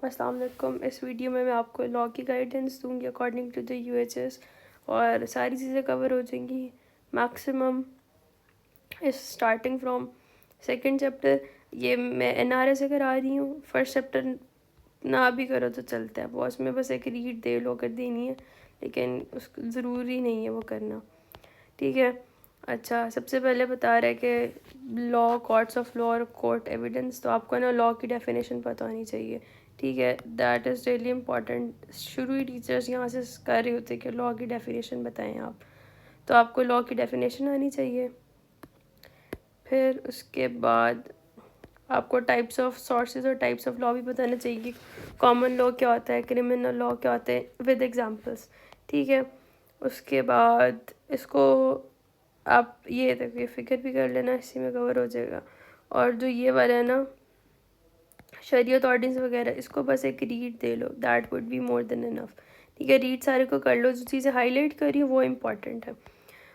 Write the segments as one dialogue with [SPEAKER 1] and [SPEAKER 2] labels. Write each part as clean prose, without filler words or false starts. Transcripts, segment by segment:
[SPEAKER 1] अस्सलाम वालेकुम। इस वीडियो में मैं आपको लॉ की गाइडेंस दूंगी अकॉर्डिंग टू द यूएचएस और सारी चीज़ें कवर हो जाएंगी मैक्सिमम इस स्टार्टिंग फ्रॉम सेकंड चैप्टर। ये मैं एनआरए से करा रही हूँ। फर्स्ट चैप्टर ना भी करो तो चलता है, बॉस में बस एक रीड दे लो कर देनी है, लेकिन उसको ज़रूरी नहीं है वो करना, ठीक है। अच्छा, सबसे पहले बता रहा है कि लॉ, कोर्ट्स ऑफ लॉ और कोर्ट एविडेंस। तो आपको ना लॉ की डेफिनेशन पता होनी चाहिए, ठीक है। That is really important. शुरू ही टीचर्स यहाँ से कर रहे होते कि लॉ की डेफिनेशन बताएं आप, तो आपको लॉ की डेफिनेशन आनी चाहिए। फिर उसके बाद आपको टाइप्स ऑफ सोर्सेज और टाइप्स ऑफ लॉ भी बताना चाहिए कि कॉमन लॉ क्या होता है, क्रिमिनल लॉ क्या होता है, विद एग्जांपल्स, ठीक है। उसके बाद इसको आप ये देखिए फिक्र भी कर लेना, इसी में कवर हो जाएगा। और जो ये वाला है ना शरीयत ऑर्डिनेंस वगैरह, इसको बस एक read they low, that would be more than enough, ठीक है। रीड सारे को कर लो, जो चीज़ें हाईलाइट करी वो इम्पॉर्टेंट है।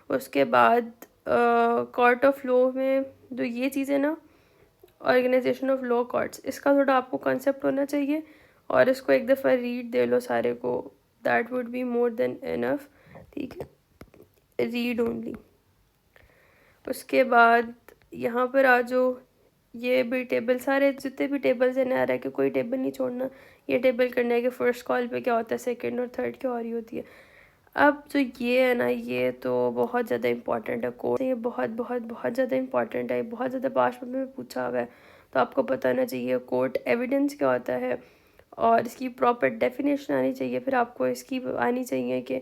[SPEAKER 1] उसके बाद कोर्ट ऑफ लॉ में जो ये चीज़ें ना, ऑर्गेनाइजेशन ऑफ लॉ कोर्ट्स, इसका थोड़ा आपको कॉन्सेप्ट होना चाहिए और इसको एक दफ़ा रीड दे लो सारे को, that would be more than enough, ठीक है। Read only. उसके बाद यहाँ पर आ जाओ, ये भी टेबल, सारे जितने भी टेबल्स है ना, आ रहा है कि कोई टेबल नहीं छोड़ना। ये टेबल करना है कि फर्स्ट कॉल पे क्या होता है, सेकंड और थर्ड क्या हो रही होती है। अब जो ये है ना, ये तो बहुत ज़्यादा इंपॉर्टेंट है कोर्ट, ये बहुत बहुत बहुत ज़्यादा इंपॉर्टेंट है, बहुत ज़्यादा पास में पूछा हुआ है, तो आपको पता होना चाहिए कोर्ट एविडेंस क्या होता है और इसकी प्रॉपर डेफिनेशन आनी चाहिए। फिर आपको इसकी आनी चाहिए कि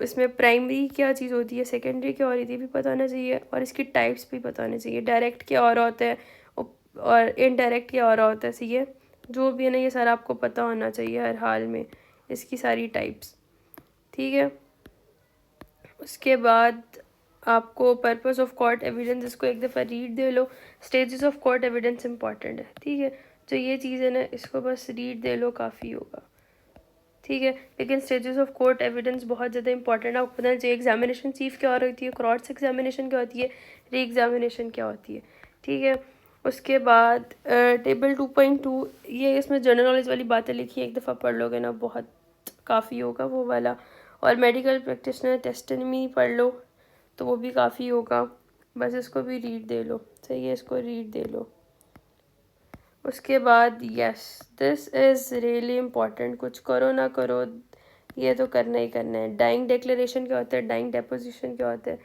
[SPEAKER 1] इसमें प्राइमरी क्या चीज़ होती है, सेकेंडरी क्या हो रही थी भी पता होना चाहिए, और इसकी टाइप्स भी पता होने चाहिए, डायरेक्ट क्या हो रहा होता है और इनडायरेक्ट क्या हो रहा होता है। सही है, जो भी है ना ये सारा आपको पता होना चाहिए हर हाल में, इसकी सारी टाइप्स, ठीक है। उसके बाद आपको पर्पस ऑफ कोर्ट एविडेंस, इसको एक दफ़ा read they low. Stages of court evidence important है, ठीक है। जो ये चीज़ है ना, इसको बस रीड दे लो, काफ़ी होगा, ठीक है। लेकिन स्टेजेस ऑफ कोर्ट एविडेंस बहुत ज़्यादा इंपॉर्टेंट है। आपको पता चाहिए एग्जामिनेशन चीफ क्या होती है, क्रॉस एग्जामिनेशन क्या होती है, री एग्जामिनेशन क्या होती है, ठीक है। उसके बाद टेबल 2.2, ये इसमें जनरल नॉलेज वाली बातें लिखी है, एक दफ़ा पढ़ लोगे ना बहुत काफ़ी होगा वो वाला। और मेडिकल प्रैक्टिशनर टेस्टोनमी पढ़ लो तो वो भी काफ़ी होगा, बस इसको भी रीड दे लो, सही है, इसको रीड दे लो। उसके बाद yes, this is really important, कुछ करो ना करो ये तो करना ही करना है। डाइंग डिक्लेरेशन क्या होता है, डाइंग डेपोजिशन क्या होता है,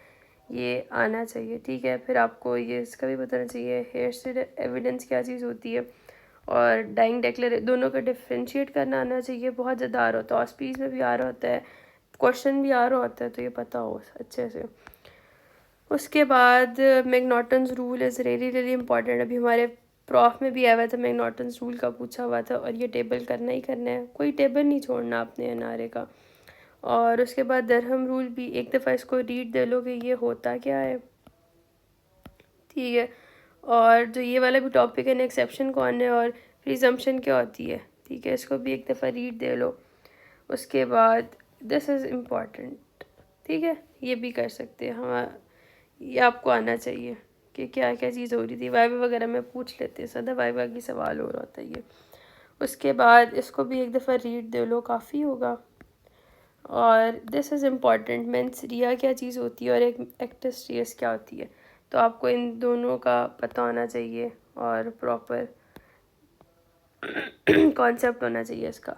[SPEAKER 1] ये आना चाहिए, ठीक है। फिर आपको ये इसका भी बताना चाहिए हेयरस्टाइल एविडेंस क्या चीज़ होती है, और डाइंग डिक्लेरे दोनों का डिफ्रेंशिएट करना आना चाहिए। बहुत ज़्यादा आ रहा होता है, ऑस्पीज में भी आ रहा होता है, क्वेश्चन भी आ रहा होता है, तो ये पता हो अच्छे से। उसके बाद McNaughton's rule is really really important. अभी हमारे प्रॉफ में भी आया हुआ था, मैकनॉटन्स रूल का पूछा हुआ था, और ये टेबल करना ही करना है, कोई टेबल नहीं छोड़ना आपने एनआरए का। और उसके बाद दरहम रूल भी एक दफ़ा इसको रीड दे लो कि ये होता क्या है, ठीक है। और जो ये वाला भी टॉपिक है ना, एक्सेप्शन कौन है और प्रिजम्पशन क्या होती है, ठीक है, इसको भी एक दफ़ा रीड दे लो। उसके बाद दिस इज़ इम्पॉर्टेंट, ठीक है, ये भी कर सकते हैं हम, ये आपको आना चाहिए कि क्या क्या चीज़ हो रही थी। वाइवा वगैरह में पूछ लेते हैं, सदा वाइवा की सवाल हो रहा होता है ये। उसके बाद इसको भी एक दफ़ा रीड दे लो, काफ़ी होगा। और दिस इज़ इम्पॉर्टेंट, मेंस रिया क्या चीज़ होती है और एक एक्ट्रेस रियस क्या होती है, तो आपको इन दोनों का पता होना चाहिए और प्रॉपर कॉन्सेप्ट होना चाहिए इसका।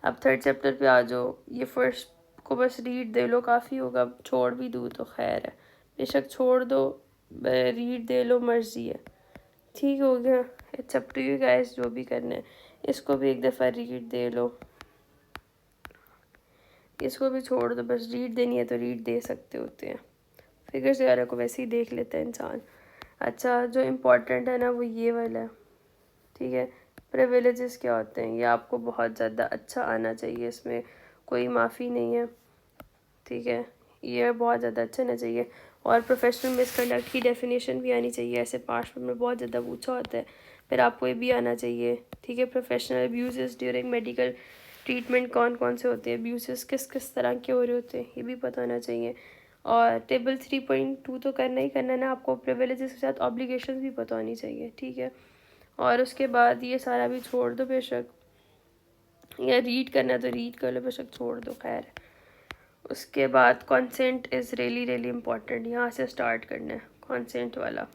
[SPEAKER 1] अब थर्ड चैप्टर पे आ जाओ, ये फर्स्ट को बस रीड दे लो, काफ़ी होगा। छोड़ भी दूँ तो खैर है, बेशक छोड़ दो, रीड दे लो, मर्जी है, ठीक हो गया। It's up to you guys, जो भी करना है। इसको भी एक दफ़ा रीड दे लो, इसको भी छोड़ दो, बस रीड देनी है तो रीड दे सकते होते हैं, फिगर से यार को वैसे ही देख लेता है इंसान। अच्छा, जो इम्पोर्टेंट है ना वो ये वाला है, ठीक है। प्रिविलेजेस क्या होते हैं, ये आपको बहुत ज़्यादा अच्छा आना चाहिए, इसमें कोई माफ़ी नहीं है, ठीक है, ये बहुत ज़्यादा अच्छा आना चाहिए। और प्रोफेशनल मिसकंडक्ट की डेफिनेशन भी आनी चाहिए, ऐसे पास्ट में बहुत ज़्यादा पूछा होता है, फिर आपको ये भी आना चाहिए, ठीक है। Professional abuse during medical treatment कौन कौन से होते हैं, अब्यूज़ किस किस तरह के हो रहे होते हैं, ये भी पता होना चाहिए। और टेबल 3.2 तो करना ही करना है ना आपको, प्रिविलेजेस के साथ ऑब्लिगेशन भी पता होनी चाहिए, ठीक है। और उसके बाद ये सारा भी छोड़ दो बेशक, या रीड करना है तो रीड कर लो, बेशक छोड़ दो, खैर। उसके बाद consent is really really important, यहाँ से स्टार्ट करना है कंसेंट वाला,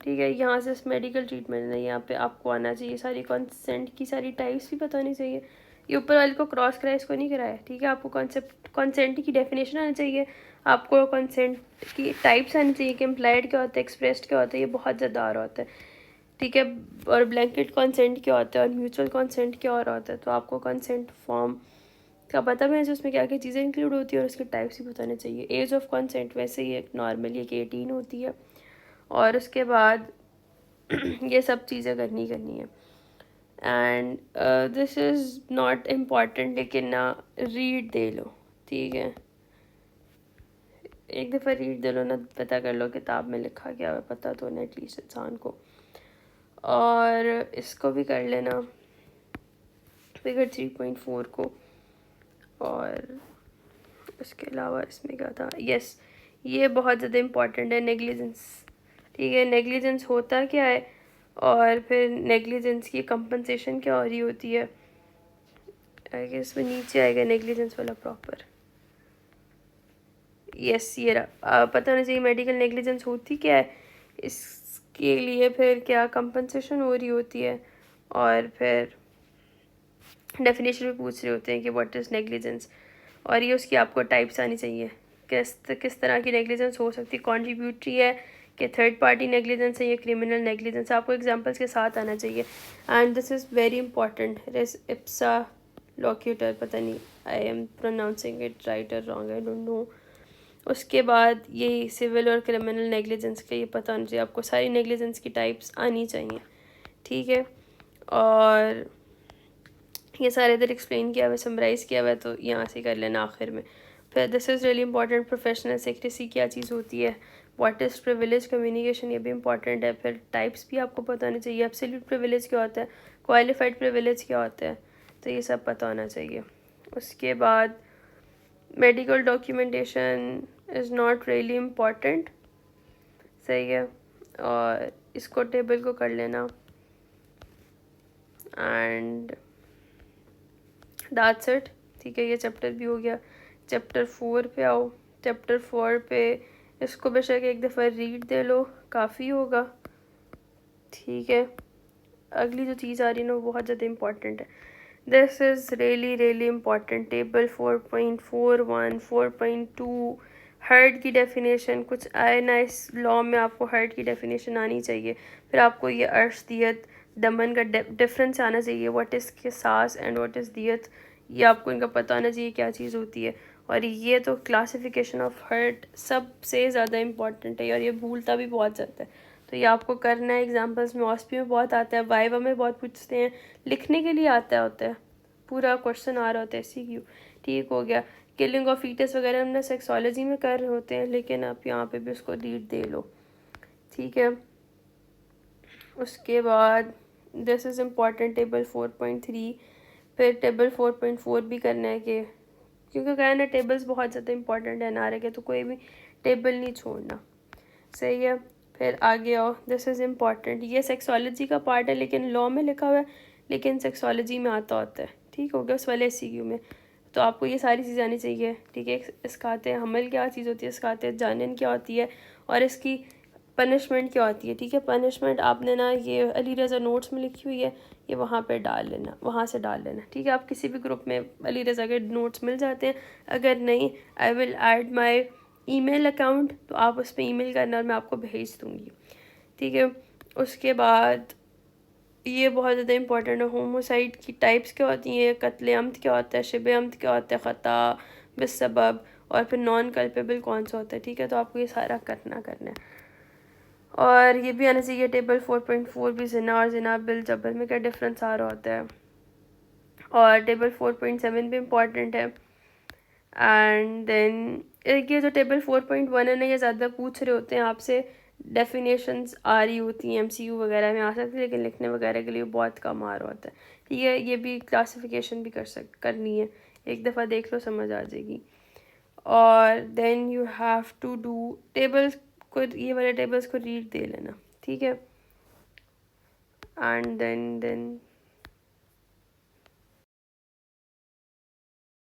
[SPEAKER 1] ठीक है। यहाँ से मेडिकल ट्रीटमेंट है, यहाँ पे आपको आना चाहिए, सारी कंसेंट की सारी टाइप्स भी बतानी चाहिए। ये ऊपर वाले को क्रॉस कराया, इसको नहीं कराया, ठीक है। आपको कॉन्सेप्ट कंसेंट की डेफिनेशन आनी चाहिए, आपको कंसेंट की टाइप्स आनी चाहिए कि इम्प्लाइड क्या होता है, एक्सप्रेस्ड क्या होता है, ये बहुत ज़्यादा आ रहा होता है, ठीक है। और ब्लैंकेट कंसेंट क्या होता है और म्यूचुअल कंसेंट क्या हो रहा होता है, तो आपको कंसेंट फॉर्म का पता भी है उसमें क्या क्या चीज़ें इंक्लूड होती है और उसके टाइप्स भी बताने चाहिए। एज ऑफ कंसेंट वैसे ही एक नॉर्मली एक 18 होती है, और उसके बाद ये सब चीज़ें करनी है। And this is not important, लेकिन ना रीड दे लो, ठीक है। एक दफ़ा रीड दे लो ना, पता कर लो किताब में लिखा क्या है, पता तो ना एटलीस्ट इंसान को। और इसको भी कर लेना, फिगर 3.4 को। और उसके अलावा इसमें क्या था, यस, ये बहुत ज़्यादा इम्पॉर्टेंट है, नेग्लिजेंस, ठीक है। नेग्लिजेंस होता क्या है और फिर नेग्लिजेंस की कंपनसेशन क्या हो रही होती है, आई गेस इसमें नीचे आएगा नेग्लिजेंस वाला प्रॉपर, यस ये रहा। पता होना चाहिए मेडिकल नेग्लिजेंस होती क्या है, इसके लिए फिर क्या कंपनसेशन हो रही होती है, और फिर डेफिनेशन भी पूछ रहे होते हैं कि व्हाट इज़ नेग्लिजेंस, और ये उसकी आपको टाइप्स आनी चाहिए, किस तरह की नेग्लिजेंस हो सकती है, कॉन्ट्रीब्यूटरी है कि थर्ड पार्टी नेग्लिजेंस है, ये क्रिमिनल नेग्लिजेंस, आपको एग्जांपल्स के साथ आना चाहिए। And this is very important, res ipsa loquitur, पता नहीं I am pronouncing it right और रॉन्ग, आई डोंट नो। उसके बाद ये सिविल और क्रिमिनल नेग्लिजेंस का ये पता होना चाहिए आपको, सारी नेग्लिजेंस की टाइप्स आनी चाहिए, ठीक है। और ये सारे इधर एक्सप्लेन किया हुआ है, समराइज़ किया हुआ है, तो यहाँ से कर लेना आखिर में। फिर this is really important, professional secrecy क्या चीज़ होती है, व्हाट इज़ प्रिविलेज कम्युनिकेशन, ये भी इंपॉर्टेंट है। फिर टाइप्स भी आपको पता होना चाहिए, एब्सोल्यूट प्रिविलेज क्या होता है, क्वालिफाइड प्रिविलेज क्या होता है, तो ये सब पता होना चाहिए। उसके बाद medical documentation is not really important, सही है, और इसको टेबल को कर लेना। एंड दैट्स इट, ठीक है, ये चैप्टर भी हो गया। चैप्टर 4 पे आओ, चैप्टर 4 पे इसको बेशक एक दफ़ा रीड दे लो, काफ़ी होगा, ठीक है। अगली जो चीज़ आ रही है ना वो बहुत ज़्यादा इम्पॉर्टेंट है, this is really really important, table 4.41 4.2 hurt की डेफिनेशन, कुछ आए ना इस लॉ में, आपको हर्ट की डेफिनेशन आनी चाहिए। फिर आपको ये अर्श दियत दमन का डिफरेंस आना चाहिए, व्हाट इज़ किसास एंड व्हाट इज़ दियत, ये आपको इनका पता होना चाहिए क्या चीज़ होती है। और ये तो क्लासिफिकेशन ऑफ हर्ट सबसे ज़्यादा इम्पॉर्टेंट है, और ये भूलता भी बहुत जाता है, तो ये आपको करना है। एग्जांपल्स में ऑस्पी में बहुत आता है, वाइवा में बहुत पूछते हैं, लिखने के लिए आता होता है, पूरा क्वेश्चन आ रहा होता है सीक्यू, ठीक हो गया। किलिंग ऑफ फीटस वगैरह हमने सेक्सोलॉजी में कर रहे होते हैं, लेकिन आप यहाँ पे भी उसको रीड दे लो, ठीक है। उसके बाद दिस इज़ इम्पॉर्टेंट, टेबल 4.3, फिर टेबल 4.4 भी करना है कि क्योंकि क्या है ना, टेबल्स बहुत ज़्यादा इंपॉर्टेंट है ना के, तो कोई भी टेबल नहीं छोड़ना, सही है। फिर आगे आओ, दिस इज़ इम्पॉर्टेंट, ये सेक्सोलॉजी का पार्ट है लेकिन लॉ में लिखा हुआ है, लेकिन सेक्सोलॉजी में आता होता है, ठीक हो गया, उस वाले SCQ में। तो आपको ये सारी चीज़ें आनी चाहिए, ठीक है। इसका आते हैं हमल क्या चीज़ होती है, इसका आते हैं जानिन क्या होती है, और इसकी पनिशमेंट क्या होती है, ठीक है। पनिशमेंट आपने ना ये अली रज़ा नोट्स में लिखी हुई है, ये वहाँ पे डाल लेना, वहाँ से डाल लेना, ठीक है। आप किसी भी ग्रुप में अली रज़ा के नोट्स मिल जाते हैं, अगर नहीं I will add my email account, तो आप उस पर ईमेल करना और मैं आपको भेज दूँगी, ठीक है। उसके बाद ये बहुत ज़्यादा इंपॉर्टेंट है, होमोसाइड की टाइप्स क्या होती हैं, कत्ल अम्द क्या होता है, शिब अम्द क्या होता है, ख़ता बिस्सबब, और फिर नॉन कल्पेबल कौन सा होता है, ठीक है। तो आपको ये सारा करना है। और ये भी आना चाहिए टेबल 4.4 भी, जिना और जिना बिल जबर में क्या डिफरेंस आ रहा होता है। और टेबल 4.7 भी इम्पॉर्टेंट है। एंड देन ये जो टेबल 4.1 है ना, ये ज़्यादा पूछ रहे होते हैं आपसे, डेफिनेशंस आ रही होती हैं, MCQ वगैरह में आ सकती है, लेकिन लिखने वगैरह के लिए बहुत कम आ रहा होता है, ठीक है। ये भी क्लासिफिकेशन भी करनी है, एक दफ़ा देख लो समझ आ जाएगी। और then you have to do tables को, ये वाले टेबल्स को रीड दे लेना, ठीक है। and then